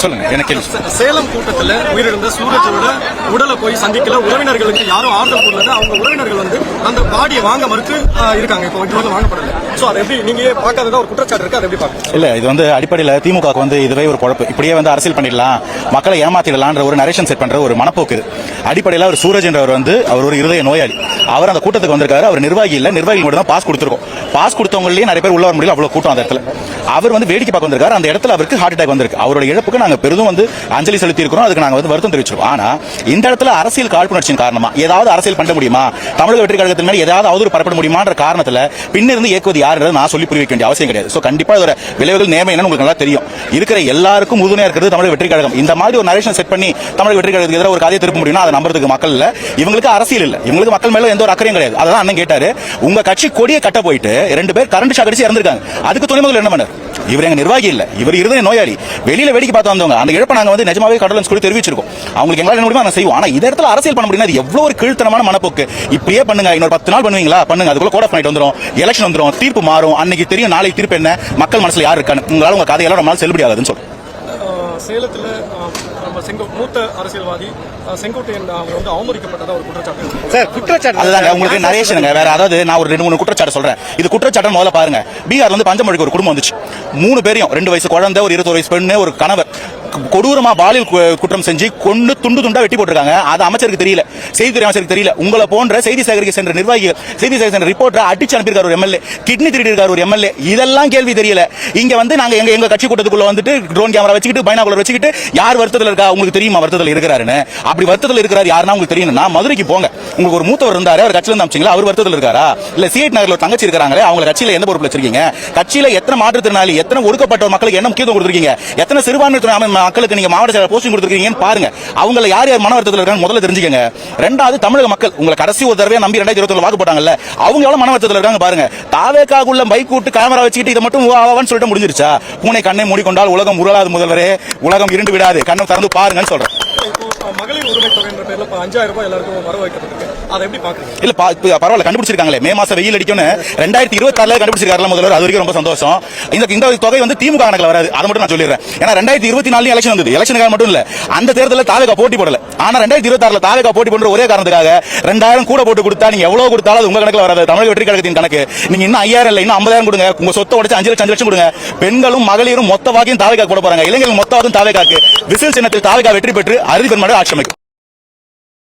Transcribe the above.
சொல்லுங்க எனக்கு சேலம் கூட்டத்தில் உயிரிழந்த சூரஜோட உடலை போய் சந்திக்கல, உறவினர்களுக்கு யாரும் ஆறுதல் கூடல, அவங்க உறவினர்கள் வந்து அந்த பாடியை வாங்க மறுத்து இருக்காங்க. இப்போ வந்து வாங்கப்படல. சோ அதை எப்படி நீங்க பார்க்காததா ஒரு குற்றச்சாட்டு இருக்கு, அதை எப்படி பார்க்க? இல்ல, இது வந்து அடிப்படையில் திமுக வந்து இதுவே ஒரு குழப்பு. இப்படியே வந்து அரசியல் பண்ணிடலாம், மக்களை ஏமாத்திடலான்ற ஒரு நரேஷன் செட் பண்ற ஒரு மனப்போக்கு. அடிப்படையில் அவர் சூரஜ் என்றவர் வந்து அவர் ஒரு இருதய நோயாளி. அவர் அந்த கூட்டத்துக்கு வந்திருக்காரு. அவர் நிர்வாகி இல்ல, நிர்வாகிகள் மட்டும் தான் பாஸ் கொடுத்திருக்கோம். பாஸ் கொடுத்தவங்களே நிறைய பேர் உள்ள வர முடியல, அவ்வளவு கூட்டம் அந்த இடத்துல. அவர் வந்து வேடிக்கை பார்க்க வந்திருக்காரு. அந்த இடத்துல அவருக்கு ஹார்ட் அட்டாக் வந்திருக்கு. அவரோட இழப்புக்கு நாங்க பெரிதும் வந்து அஞ்சலி செலுத்தி இருக்கிறோம். அதுக்கு நாங்க வந்து வருத்தம் தெரிவிச்சிருக்கோம். ஆனா இந்த இடத்துல அரசியல் காழ்ப்புணர்ச்சியின் காரணமா ஏதாவது அரசியல் பண்ண முடியுமா, தமிழக வெற்றி கழகத்தின் மேல ஏதாவது அவதூறு பரப்ப முடியுமான்ற காரணத்துல பின்னிருந்து இயக்குவது யாருன்றது நான் சொல்லி புரிய வைக்க வேண்டிய அவசியம் கிடையாது. சோ கண்டிப்பா இதோட விளைவுகள் நேர்மை என்னன்னு உங்களுக்கு நல்லா தெரியும். இருக்கிற எல்லாருக்கும் உறுதுணையா இருக்கிறது தமிழக வெற்றி கழகம். இந்த மாதிரி ஒரு நரேஷன் செட் பண்ணி தமிழக வெற்றி கழகத்துக்கு எதிராக ஒரு கதையை திருப்ப முடியும்னா அதை நம்புறதுக்கு மக்கள் இல்ல. இவங்களுக்கு அரசியல் இல்ல, இவங்களுக்கு மக்கள் மேல எந்த ஒரு அக்கறையும் கிடையாது. அதான் அண்ணன் கேட்டாரு, உங்க கட்சி கொடியை கட்ட போயிட்டு 2 பேர் கரண்ட் ஷாக் அடிச்சு இறந்திருக்காங்க. அதுக்கு துணை முதல்வர் என்ன பண்ணார்? இவர் எங்க நிர்வாகி இல்ல, இவர் இருதய நோயாளி. வெளியில வேடிக்கை பார்த்து வந்தவங்க. அந்த இழப்பை நாங்க வந்து நிஜமாவே கடலன்ஸ் கூட தெரிவிச்சிருக்கோம். அவங்களுக்கு எங்களால என்ன முடியுமோ அதை செய்வோம். ஆனா இந்த இடத்துல அரசியல் பண்ண முடியாது. எவ்வளவு ஒரு கீழ்த்தனமான மனப்போக்கு. இப்படியே பண்ணுங்க, இன்னொரு 10 நாள் பண்ணுவீங்களா பண்ணுங்க, அதுக்குள்ள கோட் ஆஃப் நைட் வந்துரும், எலெக்ஷன் வந்துரும், தீர்ப்பு மாறும். அன்னைக்கு தெரியும் நாளைக்கு தீர்ப்பு என்ன, மக்கள் மனசுல யார் இருக்கான்னு. உங்களால உங்க கதையெல்லாம் நம்மளால செல்லுபடி ஆகுதுன்னு சொல்றேன். சேலத்துல மூத்த அரசியல்வாதி செங்கோட்டையன் அவங்க வந்து அவமதிக்கப்பட்டதா ஒரு குற்றச்சாட்டு. சார் குற்றச்சாட்டு அதுதாங்க உங்களுக்கு நரேஷனுங்க. வேற அதாவது நான் ஒரு 2-3 குற்றச்சாட்டு சொல்றேன். இது குற்றச்சாட்டு முதல்ல பாருங்க. பீகார்ல வந்து பஞ்சமொழிக்கு ஒரு குடும்பம் வந்துச்சு. 3 பேரையும் 2 வயசு குழந்தை, ஒரு 21 வயசு பெண்ணு, ஒரு கணவர் கொடூரமா பாலியல் குற்றம் செஞ்சு கொண்டு துண்டு துண்டா வெட்டி போட்டிருக்காங்க. அது அமைச்சருக்கு தெரியல, செய்தித்துறை அமைச்சருக்கு தெரியல. உங்களை போன்ற செய்தி சேகரிக்க சென்ற நிர்வாகிகள், செய்தி சேகரிக்க சென்ற ரிப்போர்ட்டர் அடிச்சு அனுப்பியிருக்காரு ஒரு எம்எல்ஏ, கிட்னி திருடி இருக்காரு ஒரு எம்எல்ஏ. இதெல்லாம் கேள்வி தெரியல. இங்க வந்து நாங்க எங்க கட்சி கூட்டத்துக்குள்ள வந்துட்டு ட்ரோன் கேமரா வச்சுக்கிட்டு பைனாகுலர் வச்சுக்கிட்டு யார் வருத்தத்தில் இருக்கா உங்களுக்கு தெரியுமா? வருத்தத்தில் இருக்கிறாருன்னு. அப்படி வருத்தத்தில் இருக்கிறாரு யாருன்னா உங்களுக்கு தெரியணும்னா மதுரைக்கு போங்க. உங்களுக்கு ஒரு மூத்தவர் இருந்தாரு, அவர் கட்சியில இருந்து அமைச்சீங்களா, அவர் வருத்தத்தில் இருக்காரா? இல்ல சிஐடி நகர்ல தங்கச்சி இருக்காங்களே, அவங்க கட்சியில எந்த பொறுப்புல வச்சிருக்கீங்க? கட்சியில எத்தனை மாற்றுத்திறனாளி, எத்தனை ஒடுக்கப்பட்ட மக்களுக்கு என்ன முக்கியத்துவம் கொடுத்திருக்கீங்க? எத்தனை சிறுபான்மை மக்களுக்கு நீங்க மாவட்ட போஸ்டிங் கொடுத்திருக்கீங்கன்னு பாருங்க. அவங்கள யார் யார் மன வருத்தத்தில் இருக்காங்க முதல்ல தெரிஞ்சுக்கங்க. ரெண்டாவது தமிழக மக்கள் உங்களை கடைசி ஒரு தடவை நம்பி 2021 வாக்கு போட்டாங்கல்ல, அவங்க எவ்வளவு மன வருத்தத்தில் இருக்காங்க பாருங்க. தாவேக்காக்குள்ள பைக் கூட்டு கேமரா வச்சுக்கிட்டு இதை மட்டும் சொல்லிட்டு முடிஞ்சிருச்சா? பூனை கண்ணை மூடிக்கொண்டால் உலகம் உருளாது முதல்வரே, உலகம் இருண்டு விடாது, கண்ணை திறந்து பாருங்கன்னு சொல்றேன். மகளிர் உரிமை தொகை என்ற பேர்ல 5000 ரூபாய் எல்லாருக்கும் வர வைக்கப்பட்டிருக்கு. அதை எப்படி பாக்குறீங்க? இல்ல பரவாயில்ல, கண்டுபிடிச்சிருக்காங்களே. மே மாசம் வெயில் அடிக்கும்னு 2026 கண்டுபிடிச்சிருக்காரு முதல்வர். அது வரைக்கும் ரொம்ப சந்தோஷம். இந்த தொகை வந்து திமுக கணக்குல வராது, அதை மட்டும் நான் சொல்லிடுறேன். ஏன்னா 2024 எலெக்ஷன் வந்தது. எலெக்ஷனுக்காக மட்டும் இல்ல, அந்த தேர்தலில் தாவேகா போட்டி போடல. ஆனா 2026 தாவேகா போட்டி போடுற ஒரே காரணத்துக்காக 2000 கூட போட்டு கொடுத்தா நீங்க எவ்வளவு கொடுத்தாலும் அது உங்க கணக்குல வராது. தமிழக வெற்றி கழகத்தின் கணக்கு. நீங்க இன்னும் 5000 இல்ல, இன்னும் 50,000 கொடுங்க. உங்க சொத்தை உடைச்சு 5 லட்சம் கொடுங்க. பெண்களும் மகளிரும் மொத்த வாக்கியம் தாவேகா போட போறாங்க. இளைஞர்கள் மொத்த வாக்கும் தாவேகாக்கு. விசில் சின்னத்தில் தாவேகா வெற்றி பெற்று அறுதி பெருமாடு ஆட்சி அமைக்கும்.